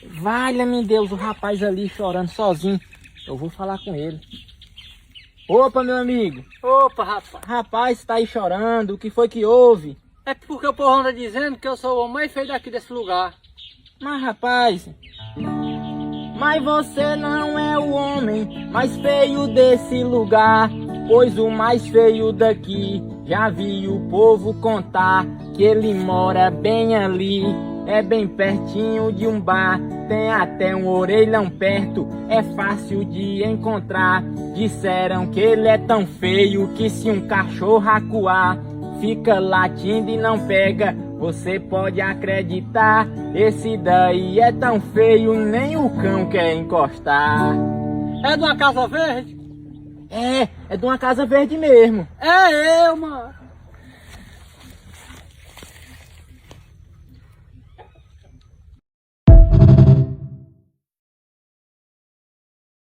Valha-me Deus, o rapaz ali chorando sozinho. Eu vou falar com ele. Opa, meu amigo. Opa, rapaz. Rapaz, tá aí chorando. O que foi que houve? É porque o povo anda dizendo que eu sou o homem mais feio daqui desse lugar. Mas rapaz, mas você não é o homem mais feio desse lugar, pois o mais feio daqui, já vi o povo contar, que ele mora bem ali, é bem pertinho de um bar, tem até um orelhão perto, é fácil de encontrar. Disseram que ele é tão feio que se um cachorro acuar, fica latindo e não pega. Você pode acreditar, esse daí é tão feio, nem o cão quer encostar. É de uma casa verde? É de uma casa verde mesmo. É eu, mano.